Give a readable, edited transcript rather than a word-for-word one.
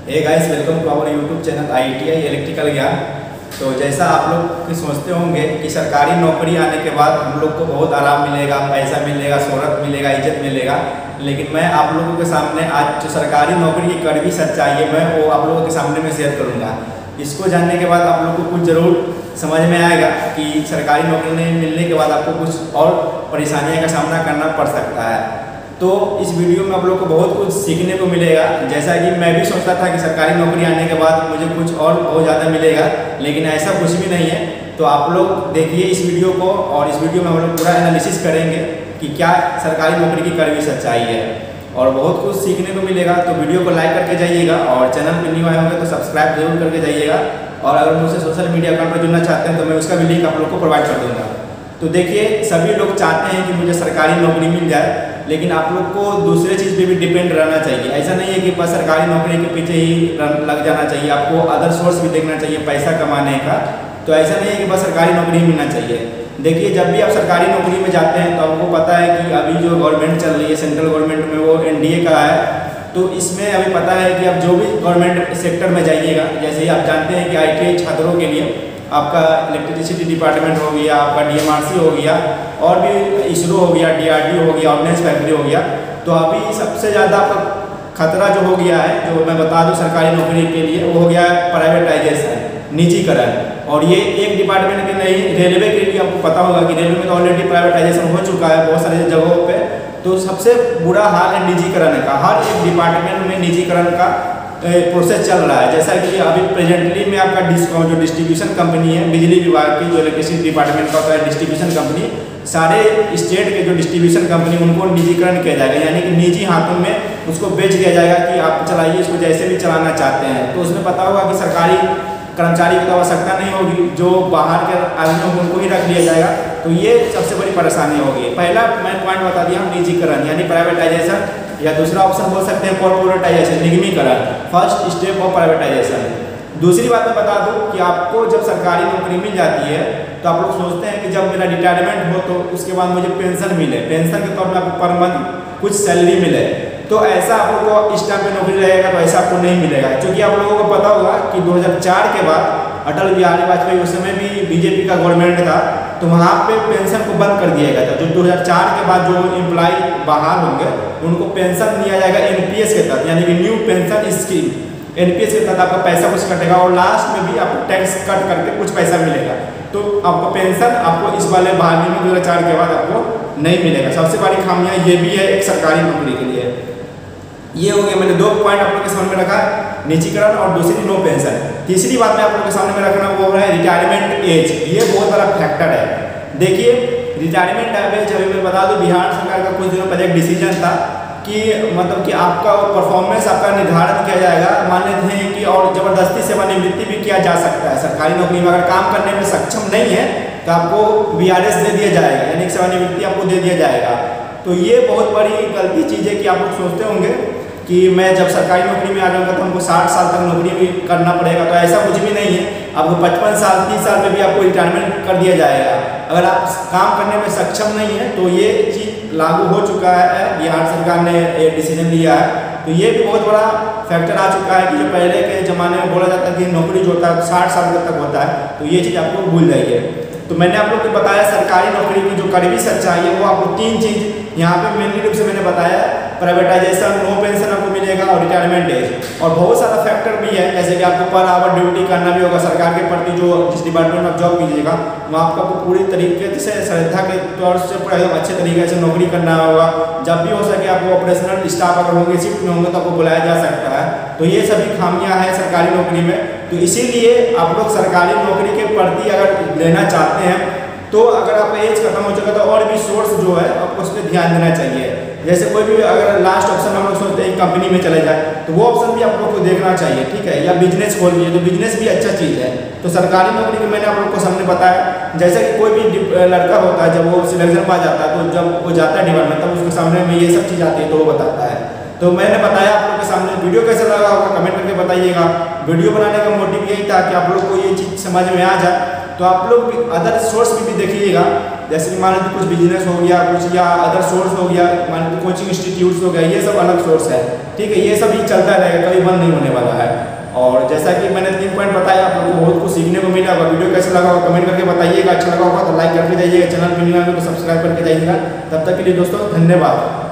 Hey guys, welcome to our YouTube channel IITI electrical Gyan. तो जैसा आप लोग सोचते होंगे कि सरकारी नौकरी आने के बाद हम लोग को बहुत आराम मिलेगा, पैसा मिलेगा, शोहरत मिलेगा, इज्जत मिलेगा, लेकिन मैं आप लोगों के सामने आज जो सरकारी नौकरी की कड़वी सच्चाई है मैं वो आप लोगों के सामने में शेयर करूँगा। इसको जानने के बाद आप लोग को कुछ ज़रूर समझ में आएगा कि सरकारी नौकरी नहीं मिलने के बाद आपको कुछ और परेशानियों का सामना करना पड़ सकता है। तो इस वीडियो में आप लोग को बहुत कुछ सीखने को मिलेगा। जैसा कि मैं भी सोचता था कि सरकारी नौकरी आने के बाद मुझे कुछ और बहुत ज़्यादा मिलेगा, लेकिन ऐसा कुछ भी नहीं है। तो आप लोग देखिए इस वीडियो को, और इस वीडियो में हम लोग पूरा एनालिसिस करेंगे कि क्या सरकारी नौकरी की कड़वी सच्चाई है, और बहुत कुछ सीखने को मिलेगा। तो वीडियो को लाइक करके जाइएगा, और चैनल पर न्यू आए होंगे तो सब्सक्राइब जरूर करके जाइएगा। और अगर मुझसे सोशल मीडिया अकाउंट पर जुड़ना चाहते हैं तो मैं उसका भी लिंक आप लोग को प्रोवाइड कर दूँगा। तो देखिए, सभी लोग चाहते हैं कि मुझे सरकारी नौकरी मिल जाए, लेकिन आप लोग को दूसरे चीज़ पे भी डिपेंड रहना चाहिए। ऐसा नहीं है कि बस सरकारी नौकरी के पीछे ही लग जाना चाहिए, आपको अदर सोर्स भी देखना चाहिए पैसा कमाने का। तो ऐसा नहीं है कि बस सरकारी नौकरी मिलना चाहिए। देखिए, जब भी आप सरकारी नौकरी में जाते हैं तो आपको पता है कि अभी जो गवर्नमेंट चल रही है सेंट्रल गवर्नमेंट में, वो NDA का है। तो इसमें अभी पता है कि आप जो भी गवर्नमेंट सेक्टर में जाइएगा, जैसे ही आप जानते हैं कि IITI छात्रों के लिए आपका इलेक्ट्रिसिटी डिपार्टमेंट हो गया, आपका DMRC हो गया, और भी ISRO हो गया, DRDO हो गया, ऑर्डिनेंस फैक्ट्री हो गया। तो अभी सबसे ज़्यादा खतरा जो हो गया है, जो मैं बता दूं सरकारी नौकरी के लिए, वो हो गया है प्राइवेटाइजेशन, निजीकरण। और ये एक डिपार्टमेंट के नहीं, रेलवे के लिए आपको पता होगा कि रेलवे में तो ऑलरेडी प्राइवेटाइजेशन हो चुका है बहुत सारी जगहों पे। तो सबसे बुरा हाल है निजीकरण का। हर एक डिपार्टमेंट में निजीकरण का प्रोसेस चल रहा है। जैसा कि अभी प्रेजेंटली में आपका डिस्कॉम जो डिस्ट्रीब्यूशन कंपनी है, बिजली विभाग की जो इलेक्ट्रिसिटी डिपार्टमेंट का होता है डिस्ट्रीब्यूशन कंपनी, सारे स्टेट के जो डिस्ट्रीब्यूशन कंपनी उनको निजीकरण किया जाएगा, यानी कि निजी हाथों में उसको बेच दिया जाएगा कि आप चलाइए इसको जैसे भी चलाना चाहते हैं। तो उसमें पता होगा कि सरकारी कर्मचारी की तो आवश्यकता नहीं होगी, जो बाहर के आदमी होंगे उनको ही रख लिया जाएगा। तो ये सबसे बड़ी परेशानी होगी। पहला मैं पॉइंट बता दिया, निजीकरण यानी प्राइवेटाइजेशन, या दूसरा ऑप्शन बोल सकते हैं कॉर्पोरेटाइजेशन, निगमीकरण, फर्स्ट स्टेप ऑफ प्राइवेटाइजेशन। दूसरी बात मैं बता दूं कि आपको जब सरकारी नौकरी मिल जाती है तो आप लोग सोचते हैं कि जब मेरा रिटायरमेंट हो तो उसके बाद मुझे पेंशन मिले, पेंशन के तौर पर आपको पर मंथ कुछ सैलरी मिले। तो ऐसा आप लोग को इस टाइम पे नौकरी रहेगा तो ऐसा आपको नहीं मिलेगा, क्योंकि आप लोगों को पता होगा कि 2004 के बाद अटल बिहारी वाजपेयी, उस समय भी BJP का गवर्नमेंट था, तो वहाँ पे पेंशन को बंद कर दिया गया था। जो 2004 के बाद जो एम्प्लॉय बाहर होंगे उनको पेंशन दिया जाएगा NPS के तहत, यानी कि न्यू पेंशन स्कीम। NPS के तहत आपका पैसा कुछ कटेगा, और लास्ट में भी आपको टैक्स कट करके कुछ पैसा मिलेगा। तो आपको पेंशन आपको इस वाले बहाली में 2004 के बाद आपको नहीं मिलेगा। सबसे बड़ी खामियां ये भी है एक सरकारी नौकरी के लिए। ये हो गया, मैंने 2 पॉइंट आप लोग के सामने रखा, निजीकरण और दूसरी नो पेंशन। तीसरी बात मैं आप लोग के सामने में रखना वो है रिटायरमेंट एज। ये बहुत बड़ा फैक्टर है। देखिए, रिटायरमेंट एज अभी मैं बता दूं, बिहार सरकार का कुछ दिनों पहले एक डिसीजन था कि मतलब कि आपका परफॉर्मेंस आपका निर्धारण किया जाएगा, मान लेते हैं कि, और ज़बरदस्ती सेवानिवृत्ति भी किया जा सकता है। सरकारी नौकरी में अगर काम करने में सक्षम नहीं है तो आपको VRS दे दिया जाएगा, यानी कि सेवानिवृत्ति आपको दे दिया जाएगा। तो ये बहुत बड़ी गलती चीज़ है कि आप लोग सोचते होंगे कि मैं जब सरकारी नौकरी में आ जाऊँगा तो हमको 60 साल तक नौकरी भी करना पड़ेगा। तो ऐसा कुछ भी नहीं है, आपको 55 साल 30 साल में भी आपको रिटायरमेंट कर दिया जाएगा। अगर आप काम करने में सक्षम नहीं है तो ये चीज़ लागू हो चुका है, बिहार सरकार ने एक डिसीजन लिया है। तो ये भी बहुत बड़ा फैक्टर आ चुका है कि जो पहले के ज़माने में बोला जाता है कि नौकरी जो होता है 60 साल तक होता है, तो ये चीज़ आपको भूल जाइए। तो मैंने आप लोग को बताया सरकारी नौकरी की जो कड़वी सच्चाई है, वो आपको 3 चीज़ यहाँ पे मेनली रूप से मैंने बताया, प्राइवेटाइजेशन, नो पेंशन आपको मिलेगा, और रिटायरमेंट एज। और बहुत सारा फैक्टर भी है, जैसे कि आपको पर आवर ड्यूटी करना भी होगा सरकार के प्रति। जो जिस डिपार्टमेंट में आप जॉब कीजिएगा वहाँ आपको पूरी तरीके से श्रद्धा के तौर से पूरा एकदम अच्छे तरीके से नौकरी करना होगा। जब भी हो सके आपको ऑपरेशनल स्टाफ अगर होंगे, शिफ्ट में होंगे तो आपको बुलाया जा सकता है। तो ये सभी खामियाँ हैं सरकारी नौकरी में। तो इसीलिए आप लोग सरकारी नौकरी के प्रति अगर लेना चाहते हैं तो अगर आपका एज खत्म हो चुका तो और भी सोर्स जो है आपको उस पर ध्यान देना चाहिए। जैसे कोई भी अगर लास्ट ऑप्शन हम लोग सोचते हैं कंपनी में चले जाए तो वो ऑप्शन भी आप लोग को देखना चाहिए, ठीक है। या बिजनेस खोल लिए तो बिजनेस भी अच्छा चीज़ है। तो सरकारी नौकरी में मैंने आप लोग को सामने बताया, जैसे कि कोई भी लड़का होता है जब वो सिलेक्शन पा जाता है तो जब वो जाता है डिपार्टमेंट तब उसके सामने में ये सब चीज़ आती है तो वो बताता है। तो मैंने बताया आप लोग के सामने। वीडियो कैसा लगा होगा कमेंट करके बताइएगा। वीडियो बनाने का मोटिव यही था कि आप लोग को ये चीज़ समझ में आ जाए। तो आप लोग भी अदर सोर्स भी देखिएगा, जैसे कि मान लीजिए कुछ बिजनेस हो गया, कुछ या अदर सोर्स हो गया, मान लीजिए कोचिंग इंस्टीट्यूट्स हो गया, ये सब अलग सोर्स है, ठीक है। ये सब ही चलता रहेगा, कभी बंद नहीं होने वाला है। बहुत कुछ सीखने को मिला होगा। वीडियो कैसा लगा होगा कमेंट करके बताइएगा, अच्छा लगा होगा तो लाइक करके जाइएगा, चैनल पर नहीं आएगा तो सब्सक्राइब करके जाइएगा। तब तक के लिए दोस्तों धन्यवाद।